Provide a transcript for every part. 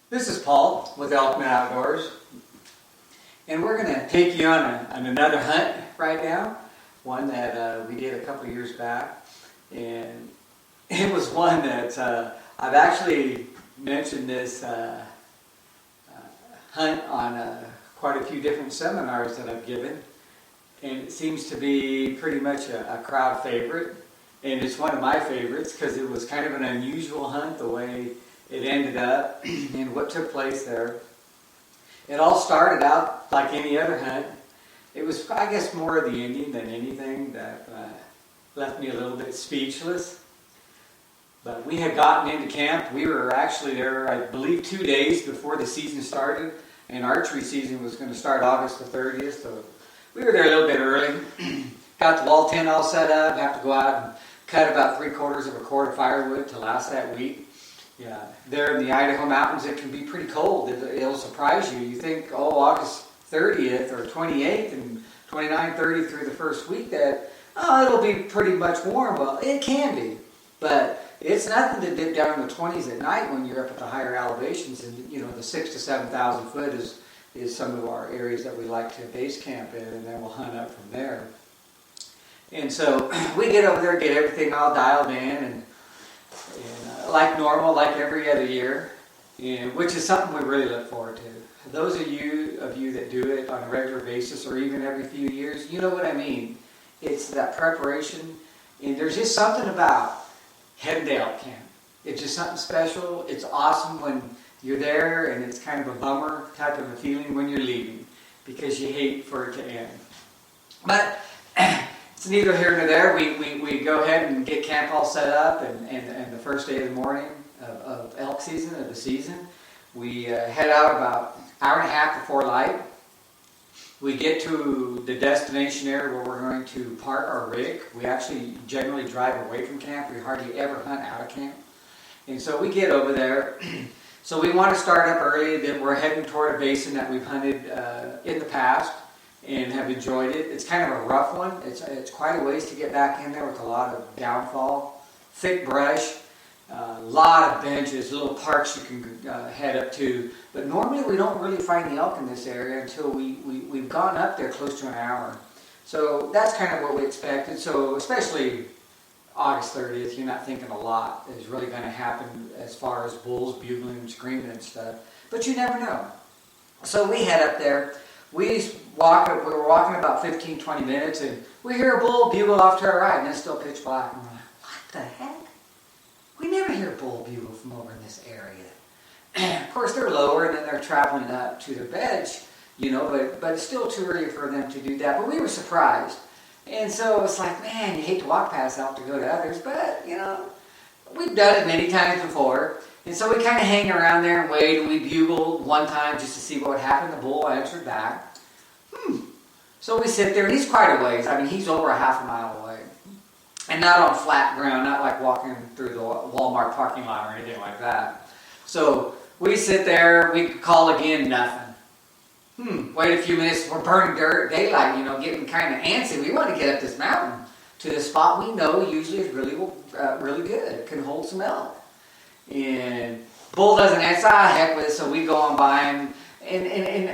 This is Paul with ElkNut Outdoors, and we're going to take you on another hunt right now, one that we did a couple years back, and it was one that I've actually mentioned this hunt on quite a few different seminars that I've given, and it seems to be pretty much a crowd favorite, and it's one of my favorites because it was kind of an unusual hunt the way it ended up and what took place there. It all started out like any other hunt. It was, I guess, more of the ending than anything that left me a little bit speechless. But we had gotten into camp. We were actually there, I believe, 2 days before the season started, and archery season was going to start August the 30th. So we were there a little bit early. Got the wall tent all set up. Have to go out and cut about 3/4 of a cord of firewood to last that week. Yeah, there in the Idaho mountains, it can be pretty cold. It'll surprise you. You think, oh, August 30th or 28th and 29, 30 through the first week that, oh, it'll be pretty much warm. Well, it can be, but it's nothing to dip down in the 20s at night when you're up at the higher elevations. And, you know, the 6,000 to 7,000 foot is some of our areas that we like to base camp in, and then we'll hunt up from there. And so we get over there, get everything all dialed in, and like normal, like every other year, and which is something we really look forward to. Those of you that do it on a regular basis or even every few years, you know what I mean. It's that preparation, and there's just something about heading to elk camp. It's just something special. It's awesome when you're there, and it's kind of a bummer type of a feeling when you're leaving because you hate for it to end. But it's neither here nor there. We go ahead and get camp all set up, and the first day of the morning of elk season, of the season, we head out about an hour and a half before light. We get to the destination area where we're going to park our rig. We actually generally drive away from camp. We hardly ever hunt out of camp. And so we get over there. So we want to start up early. Then we're heading toward a basin that we've hunted in the past and have enjoyed it. It's kind of a rough one. It's quite a ways to get back in there with a lot of downfall, thick brush, a lot of benches, little parks you can head up to. But normally we don't really find the elk in this area until we've gone up there close to an hour. So that's kind of what we expected. So especially August 30th, you're not thinking a lot is really going to happen as far as bulls bugling, screaming and stuff. But you never know. So we head up there. We were walking about 15, 20 minutes, and we hear a bull bugle off to our right, and it's still pitch black. And we're like, what the heck? We never hear a bull bugle from over in this area. Of course, they're lower, and then they're traveling up to their bench, you know, but it's still too early for them to do that. But we were surprised. And so it's like, man, you hate to walk past elk to go to others, but, you know, we've done it many times before. And so we kind of hang around there and wait, and we bugled one time just to see what would happen. The bull answered back. So we sit there, and he's quite a ways. I mean, he's over a half a mile away. And not on flat ground, not like walking through the Walmart parking lot or anything like that. So we sit there, we call again, nothing. Wait a few minutes, we're burning dirt, daylight, you know, getting kind of antsy. We want to get up this mountain to the spot we know usually is really good. It can hold some elk. And bull doesn't answer, heck with it, so we go on by him. And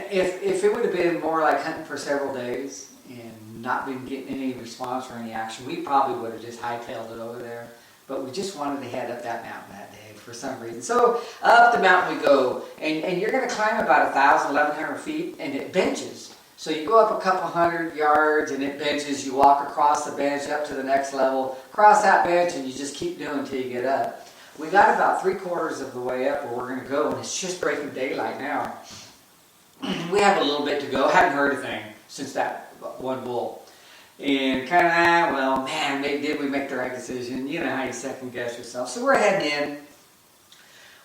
if it would have been more like hunting for several days and not been getting any response or any action, we probably would have just hightailed it over there. But we just wanted to head up that mountain that day for some reason. So up the mountain we go, and you're going to climb about 1,000, 1,100 feet, and it benches. So you go up a couple hundred yards, and it benches. You walk across the bench up to the next level, cross that bench, and you just keep doing until you get up. We got about 3/4 of the way up where we're going to go, and it's just breaking daylight now. We have a little bit to go. Hadn't heard a thing since that one bull. And kind of, well, man, did we make the right decision? You know how you second guess yourself. So we're heading in.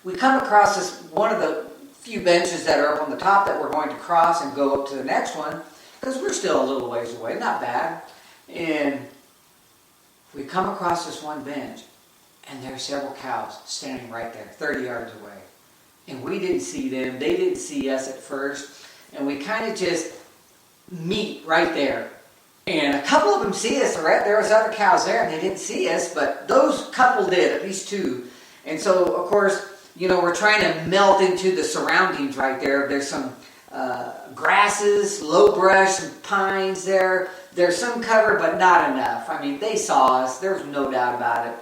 We come across this one of the few benches that are up on the top that we're going to cross and go up to the next one because we're still a little ways away. Not bad. And we come across this one bench. And there are several cows standing right there, 30 yards away. And we didn't see them. They didn't see us at first. And we kind of just meet right there. And a couple of them see us. There was other cows there, and they didn't see us. But those couple did, at least two. And so, of course, we're trying to melt into the surroundings right there. There's some grasses, low brush, some pines there. There's some cover, but not enough. I mean, they saw us. There's no doubt about it.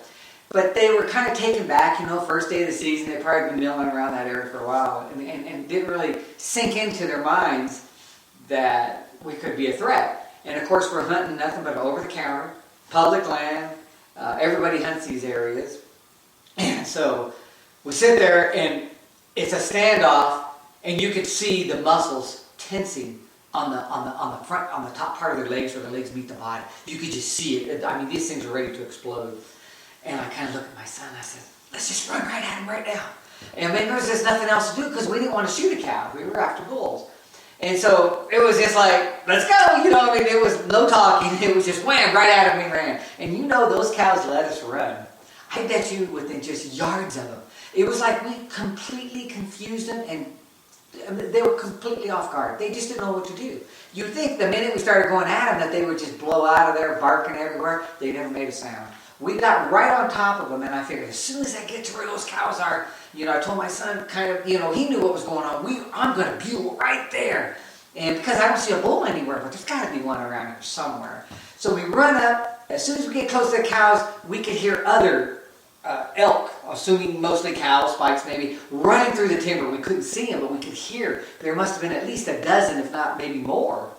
But they were kind of taken back, first day of the season. They'd probably been milling around that area for a while and didn't really sink into their minds that we could be a threat. And of course, we're hunting nothing but over the counter, public land. Everybody hunts these areas. And so we sit there and it's a standoff, and you could see the muscles tensing on the front, on the top part of their legs where their legs meet the body. You could just see it. I mean, these things are ready to explode. And I kind of looked at my son and I said, let's just run right at him right now. And maybe there was just nothing else to do because we didn't want to shoot a cow. We were after bulls. And so it was just like, let's go. It was no talking. It was just wham, right at him, we ran. And those cows let us run. I bet you within just yards of them. It was like we completely confused them, and they were completely off guard. They just didn't know what to do. You'd think the minute we started going at them that they would just blow out of there, barking everywhere. They never made a sound. We got right on top of them, and I figured as soon as I get to where those cows are, I told my son he knew what was going on. I'm going to bugle right there. And because I don't see a bull anywhere, but there's got to be one around here somewhere. So we run up. As soon as we get close to the cows, we could hear other elk, assuming mostly cows, spikes maybe, running through the timber. We couldn't see them, but we could hear. There must have been at least a dozen, if not maybe more.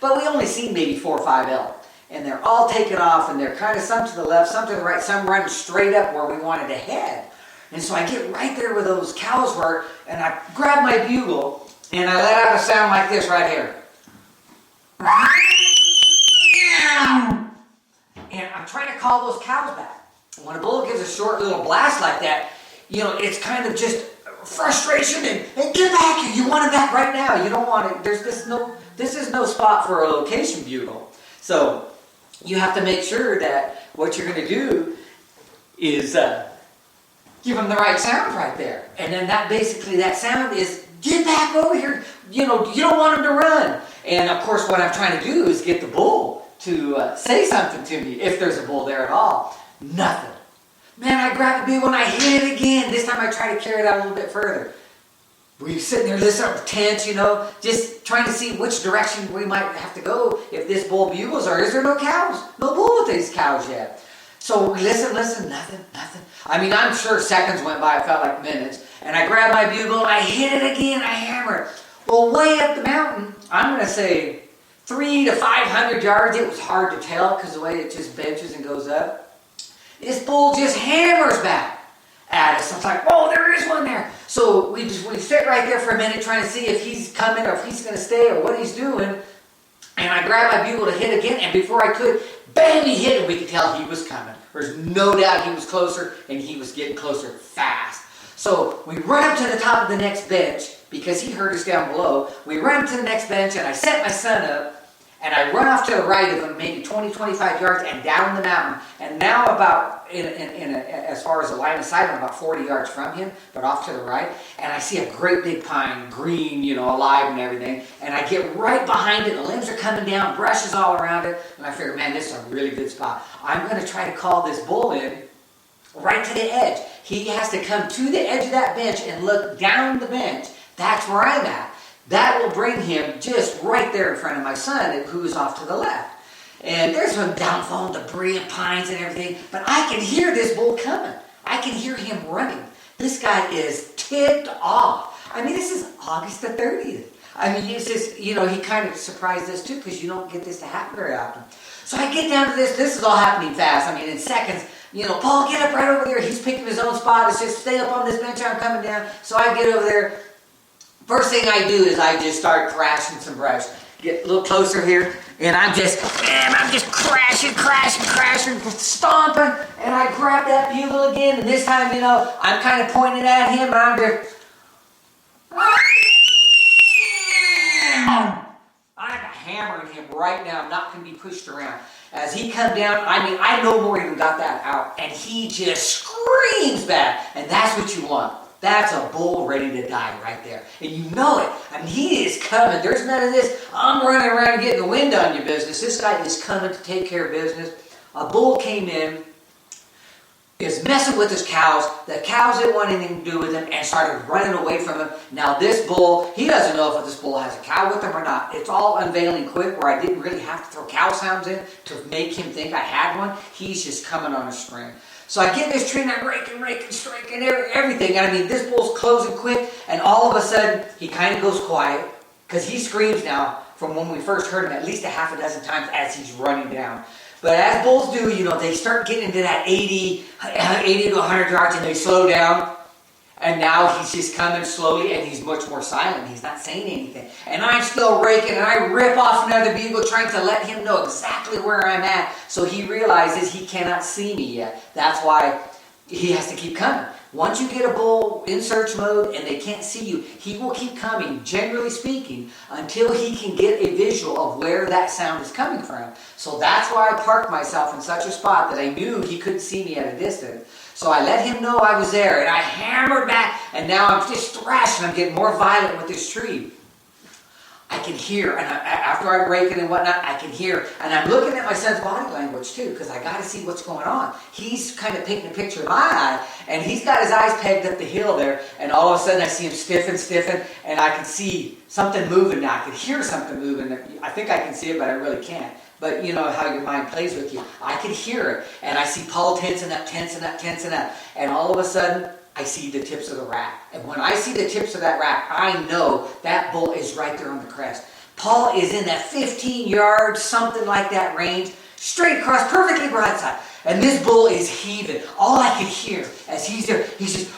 But we only seen maybe 4 or 5 elk. And they're all taken off, and they're kind of some to the left, some to the right, some running straight up where we wanted to head. And so I get right there where those cows were, and I grab my bugle, and I let out a sound like this right here. And I'm trying to call those cows back. And when a bull gives a short little blast like that, it's kind of just frustration and get back here. You want it back right now. You don't want it. This is no spot for a location bugle. So you have to make sure that what you're going to do is give them the right sound right there. And then that sound is, get back over here. You don't want them to run. And of course, what I'm trying to do is get the bull to say something to me, if there's a bull there at all. Nothing. Man, I grabbed the bugle and I hit it again. This time I try to carry it out a little bit further. We're sitting there listening, tense, just trying to see which direction we might have to go if this bull bugles, or is there no cows? No bull with these cows yet. So we listen, nothing. I mean, I'm sure seconds went by, it felt like minutes. And I grabbed my bugle and I hit it again, I hammer it. Well, way up the mountain, I'm going to say 300 to 500 yards. It was hard to tell because the way it just benches and goes up. This bull just hammers back at us. I was like, whoa, there is one there. So we sit right there for a minute trying to see if he's coming or if he's going to stay or what he's doing. And I grabbed my bugle to hit again, and before I could, bam, he hit, and we could tell he was coming. There's no doubt he was closer, and he was getting closer fast. So we run up to the top of the next bench because he heard us down below. We run up to the next bench, and I set my son up, and I run off to the right of him, maybe 20, 25 yards, and down the mountain. And now as far as the line of sight, I'm about 40 yards from him, but off to the right. And I see a great big pine, green, alive and everything. And I get right behind it. The limbs are coming down, brushes all around it. And I figure, man, this is a really good spot. I'm going to try to call this bull in right to the edge. He has to come to the edge of that bench and look down the bench. That's where I'm at. That will bring him just right there in front of my son, who is off to the left. And there's some downfall and debris and pines and everything, but I can hear this bull coming. I can hear him running. This guy is ticked off. I mean, this is August the 30th. I mean, it's just, he kind of surprised us too, because you don't get this to happen very often. So I get down to this. This is all happening fast. I mean, in seconds, Paul, get up right over there. He's picking his own spot. It's just stay up on this bench. I'm coming down. So I get over there. First thing I do is I just start thrashing some brush. Get a little closer here, and I'm just crashing, stomping, and I grab that bugle again, and this time, I'm kind of pointing at him, and I'm just, I'm hammering him right now. I'm not going to be pushed around. As he come down, I no more even got that out, and he just screams back, and that's what you want. That's a bull ready to die right there. And you know it. I mean, he is coming. There's none of this, I'm running around and getting the wind on your business. This guy is coming to take care of business. A bull came in, is messing with his cows. The cows didn't want anything to do with him and started running away from him. Now this bull, he doesn't know if this bull has a cow with him or not. It's all unveiling quick where I didn't really have to throw cow sounds in to make him think I had one. He's just coming on a string. So I get this tree and I'm raking, striking, everything. And I mean, this bull's closing quick, and all of a sudden, he kind of goes quiet because he screams now from when we first heard him at least a half a dozen times as he's running down. But as bulls do, you know, they start getting into that 80 to 100 yards and they slow down. And now he's just coming slowly and he's much more silent. He's not saying anything. And I'm still raking and I rip off another bugle trying to let him know exactly where I'm at. So he realizes he cannot see me yet. That's why he has to keep coming. Once you get a bull in search mode and they can't see you, he will keep coming, generally speaking, until he can get a visual of where that sound is coming from. So that's why I parked myself in such a spot that I knew he couldn't see me at a distance. So I let him know I was there, and I hammered back, and now I'm just thrashing. I'm getting more violent with this tree. I can hear, and after I'm raking and whatnot, I can hear, and I'm looking at my son's body language too, because I got to see what's going on. He's kind of painting a picture of my eye, and he's got his eyes pegged up the hill there, and all of a sudden I see him stiffen, and I can see something moving now. I can hear something moving. I think I can see it, but I really can't. But you know how your mind plays with you. I can hear it, and I see Paul tensing up, and all of a sudden, I see the tips of the rack. And when I see the tips of that rack, I know that bull is right there on the crest. Paul is in that 15 yards, something like that range, straight across, perfectly broadside. And this bull is heaving. All I can hear as he's there, he's just...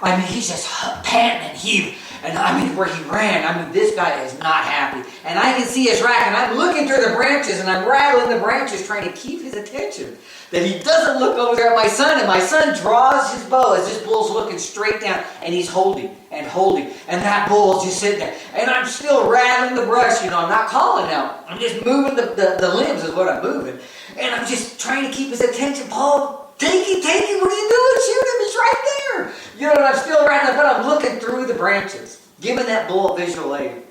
I mean, he's just panting and heaving. And I mean, where he ran, I mean, this guy is not happy. And I can see his rack, and I'm looking through the branches, and I'm rattling the branches, trying to keep his attention. That he doesn't look over there at my son, and my son draws his bow as this bull's looking straight down, and he's holding, and that bull's just sitting there. And I'm still rattling the brush, you know, I'm not calling now. I'm just moving the limbs is what I'm moving. And I'm just trying to keep his attention. Paul, take it, what are you doing? Shoot him, he's right there. You know, and I'm still rattling, but I'm looking through the branches, giving that bull a visual aid.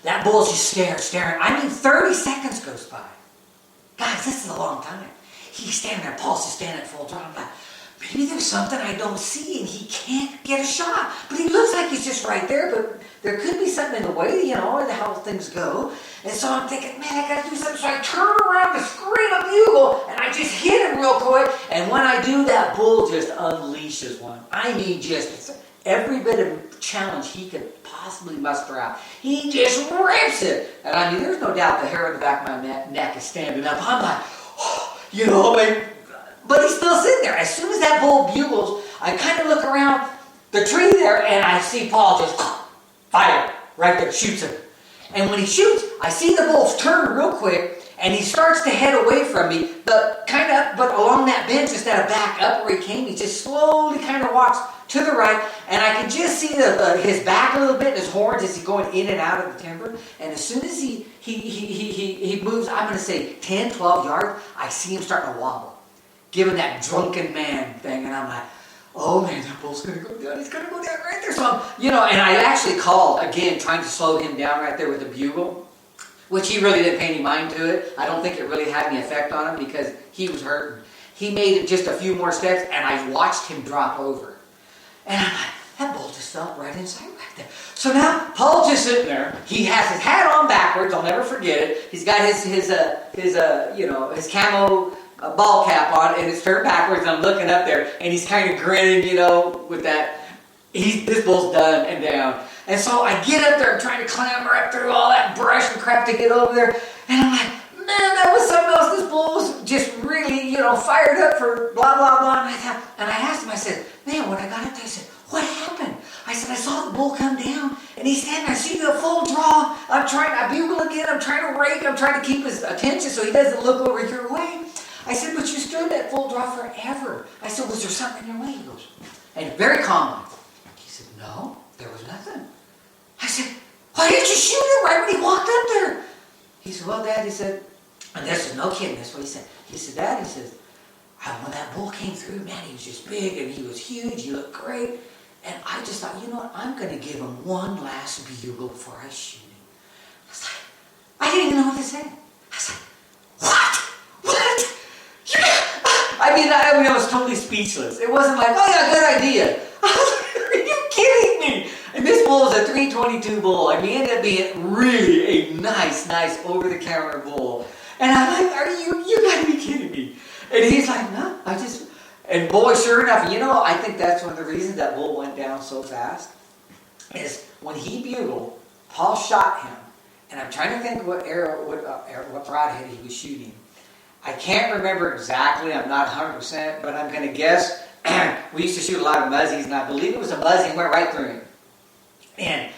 That bull's just staring. I mean, 30 seconds goes by. Guys, this is a long time. He's standing there, Paul's just standing at full draw. I'm like, maybe there's something I don't see and he can't get a shot. But he looks like he's just right there, but there could be something in the way, you know, or how things go. And so I'm thinking, man, I gotta do something. So I turn around to scream a bugle, and I just hit him real quick. And when I do, that bull just unleashes one. I mean, just every bit of challenge he could possibly muster out. He just rips it. And I mean, there's no doubt the hair on the back of my neck is standing up. I'm like, you know, but he's still sitting there. As soon as that bull bugles, I kind of look around the tree there, and I see Paul just fire right there, shoots him. And when he shoots, I see the bull turn real quick, and he starts to head away from me, but along that bench instead of back up where he came, he just slowly kind of walks to the right, and I can just see his back a little bit, and his horns as he's going in and out of the timber. And as soon as he moves, I'm going to say 10, 12 yards, I see him starting to wobble, giving that drunken man thing, and I'm like, oh man, that bull's going to go down. He's going to go down right there. So and I actually called, again, trying to slow him down right there with the bugle, which he really didn't pay any mind to it. I don't think it really had any effect on him because he was hurting. He made it just a few more steps, and I watched him drop over. And I'm like, that bull just fell right inside right there. So now, Paul's just sitting there. He has his hat on backwards. I'll never forget it. He's got his camo ball cap on, and it's turned backwards. And I'm looking up there, and he's kind of grinning, you know, with that. This bull's done and down. And so I get up there, I'm trying to clamber up through all that brush and crap to get over there. And I'm like, man, that was something else. This bull was just really, you know, fired up for blah, blah, blah. And I asked him, I said, man, when I got up there, I said, what happened? I said, I saw the bull come down, and he's standing there, I see the full draw. I bugle again, I'm trying to rake, I'm trying to keep his attention so he doesn't look over your way. I said, but you stood at full draw forever. I said, was there something in your way? He goes, and very calmly, he said, no, there was nothing. I said, why didn't you shoot him right when he walked up there? He said, well, Dad, he said, and this is no kidding, that's what he said. He said, Dad, he says, when that bull came through, man, he was just big and he was huge, he looked great. And I just thought, you know what, I'm going to give him one last bugle before I shoot him. I was like, I didn't even know what to say. I said, what? was totally speechless. It wasn't like, oh yeah, good idea. I was like, are you kidding me? And this bull was a 322 bull. I mean, it ended up being really a nice over-the-counter bull. And I'm like, you gotta be kidding me. And he's like, no, and boy, sure enough, I think that's one of the reasons that bull went down so fast, is when he bugled, Paul shot him, and I'm trying to think what broadhead he was shooting. I can't remember exactly, I'm not 100%, but I'm gonna guess, we used to shoot a lot of muzzies, and I believe it was a muzzie and went right through him. And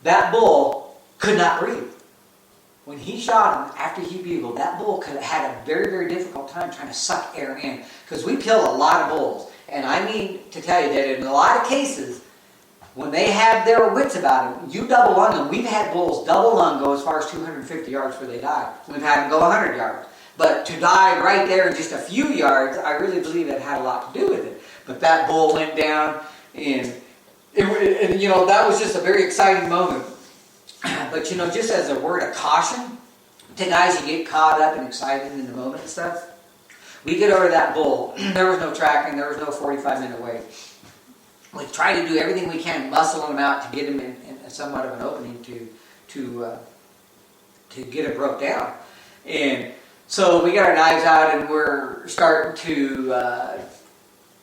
that bull could not breathe. When he shot him, after he bugled, that bull could have had a very, very difficult time trying to suck air in. Because we kill a lot of bulls. And I mean to tell you that in a lot of cases, when they have their wits about them, you double lung them. We've had bulls double lung go as far as 250 yards before they die. We've had them go 100 yards. But to die right there in just a few yards, I really believe it had a lot to do with it. But that bull went down, and that was just a very exciting moment. But just as a word of caution to guys who get caught up and excited in the moment and stuff, we get over that bull. There was no tracking. There was no 45-minute wait. We try to do everything we can, muscle him out to get him in somewhat of an opening to get him broke down. And so we got our knives out, and we're starting to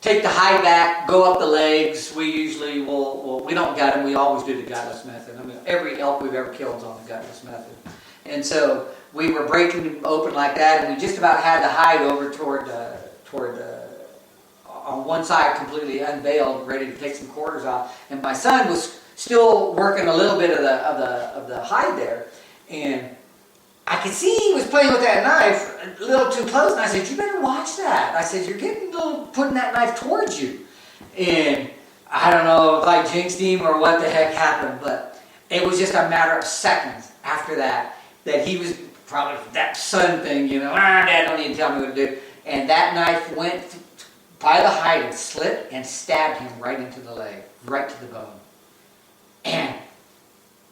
take the hide back, go up the legs. We usually we don't gut them. We always do the gutless method. I mean, every elk we've ever killed is on the gutless method. And so we were breaking them open like that, and we just about had the hide over toward on one side completely unveiled, ready to take some quarters off. And my son was still working a little bit of the hide there, and I could see he was playing with that knife a little too close, and I said, you better watch that. I said, you're getting putting that knife towards you. And I don't know if I jinxed him or what the heck happened, but it was just a matter of seconds after that he was probably that son thing, Dad don't need to tell me what to do. And that knife went by the hide and slipped and stabbed him right into the leg, right to the bone. And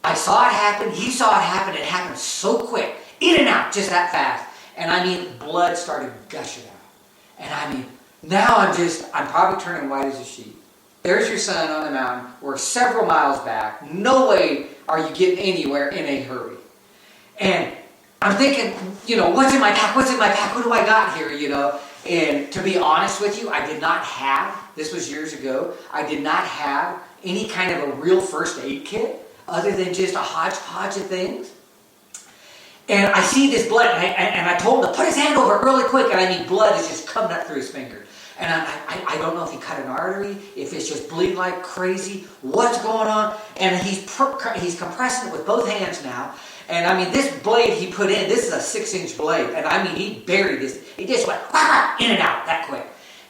I saw it happen, he saw it happen, it happened so quick. In and out, just that fast. And I mean, blood started gushing out. And I mean, now I'm probably turning white as a sheet. There's your son on the mountain. We're several miles back. No way are you getting anywhere in a hurry. And I'm thinking, what's in my pack? What's in my pack? What do I got here, And to be honest with you, I did not have, this was years ago, I did not have any kind of a real first aid kit other than just a hodgepodge of things. And I see this blood, and I told him to put his hand over it really quick, and I mean, blood is just coming up through his finger. And I don't know if he cut an artery, if it's just bleeding like crazy, what's going on. And he's compressing it with both hands now. And I mean, this blade he put in, this is a 6-inch blade. And I mean, he buried this. He just went in and out that quick.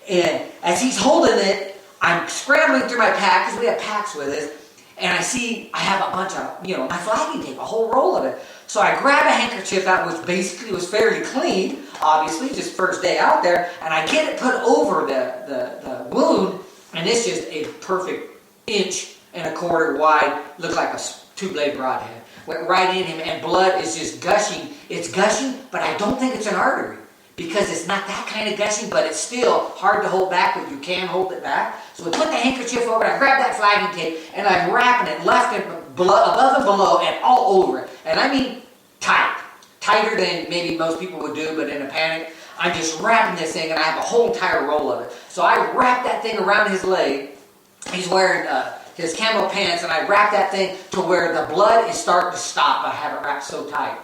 And as he's holding it, I'm scrambling through my pack, because we have packs with us. And I have a bunch of, my flagging tape, a whole roll of it. So I grab a handkerchief out, which basically was fairly clean, obviously, just first day out there, and I get it put over the wound, and it's just a perfect 1.25 inch wide, looked like a 2-blade broadhead. Went right in him, and blood is just gushing. It's gushing, but I don't think it's an artery, because it's not that kind of gushing, but it's still hard to hold back, but you can hold it back. So we put the handkerchief over it, I grab that flagging tape, and I'm wrapping it left and above and below and all over it. And I mean tight. Tighter than maybe most people would do, but in a panic, I'm just wrapping this thing, and I have a whole entire roll of it. So I wrap that thing around his leg. He's wearing his camo pants, and I wrap that thing to where the blood is starting to stop. I have it wrapped so tight.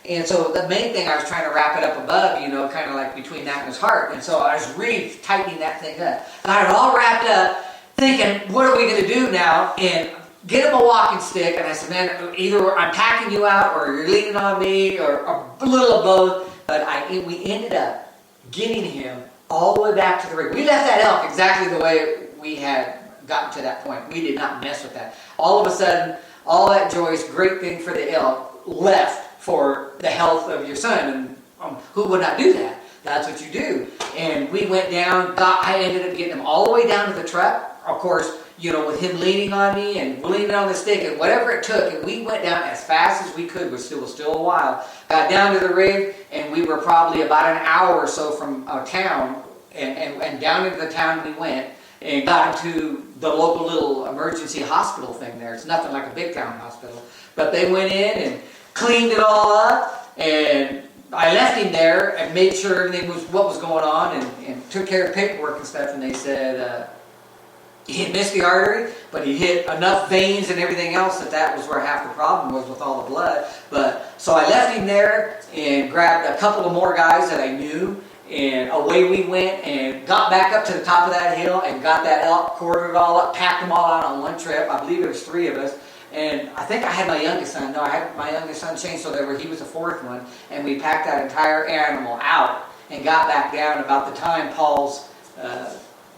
And so the main thing, I was trying to wrap it up above, kind of like between that and his heart. And so I was really tightening that thing up. And I had it all wrapped up, thinking, what are we going to do now? And get him a walking stick. And I said, man, either I'm packing you out, or you're leaning on me, or a little of both. But we ended up getting him all the way back to the rig. We left that elk exactly the way we had gotten to that point. We did not mess with that. All of a sudden, all that joyous, great thing for the elk left for the health of your son. And who would not do that? That's what you do. And we went down, I ended up getting him all the way down to the truck. Of course, with him leaning on me and leaning on the stick and whatever it took. And we went down as fast as we could, which was still a while. Got down to the rig, and we were probably about an hour or so from town, and down into the town we went and got into the local little emergency hospital thing there. It's nothing like a big town hospital. But they went in and cleaned it all up, and I left him there and made sure everything was what was going on, and took care of paperwork and stuff, and they said he had missed the artery, but he hit enough veins and everything else that was where half the problem was with all the blood. But so I left him there and grabbed a couple of more guys that I knew, and away we went and got back up to the top of that hill and got that elk, quartered it all up, packed them all out on one trip. I believe there was 3 of us. And I think I had my youngest son. No, I had my youngest son Shane, so he was the 4th one. And we packed that entire animal out and got back down about the time Paul's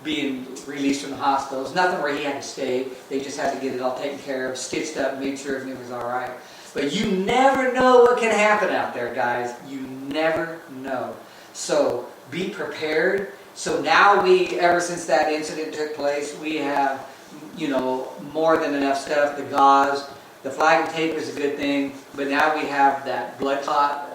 being released from the hospital. It's nothing where he had to stay. They just had to get it all taken care of, stitched up, made sure everything was all right. But you never know what can happen out there, guys. You never know. So be prepared. So now ever since that incident took place, we have, more than enough stuff. The gauze, the flag and tape is a good thing, but now we have that blood clot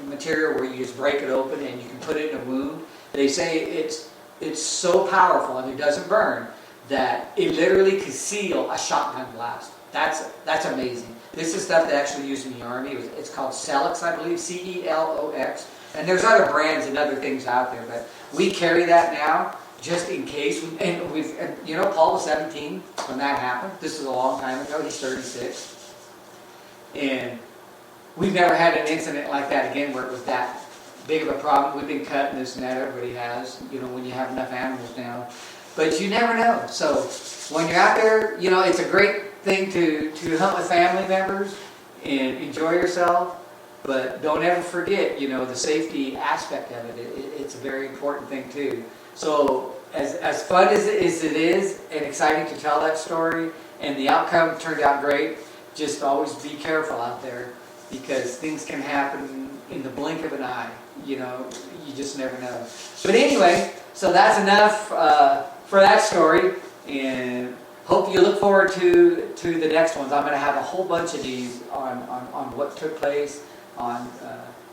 material where you just break it open and you can put it in a wound. They say it's so powerful and it doesn't burn that it literally can seal a shotgun blast. That's amazing. This is stuff they actually use in the Army. It's called Celox, I believe, CELOX. And there's other brands and other things out there, but we carry that now just in case. Paul was 17 when that happened. This is a long time ago. He's 36. And we've never had an incident like that again where it was that big of a problem. We've been cutting this and that. Everybody has, when you have enough animals down. But you never know. So when you're out there, it's a great thing to hunt with family members and enjoy yourself. But don't ever forget, the safety aspect of it. It's a very important thing too. So as fun as it is and exciting to tell that story, and the outcome turned out great, just always be careful out there because things can happen in the blink of an eye. You just never know. But anyway, so that's enough for that story, and hope you look forward to the next ones. I'm going to have a whole bunch of these on what took place, on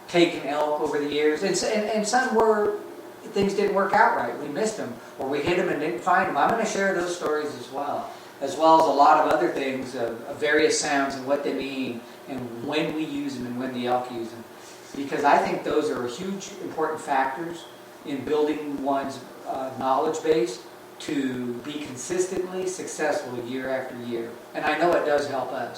taking elk over the years, and some were things didn't work out right. We missed them, or we hit them and didn't find them. I'm going to share those stories as well as a lot of other things of various sounds and what they mean, and when we use them and when the elk use them, because I think those are huge important factors in building one's knowledge base to be consistently successful year after year. And I know it does help us.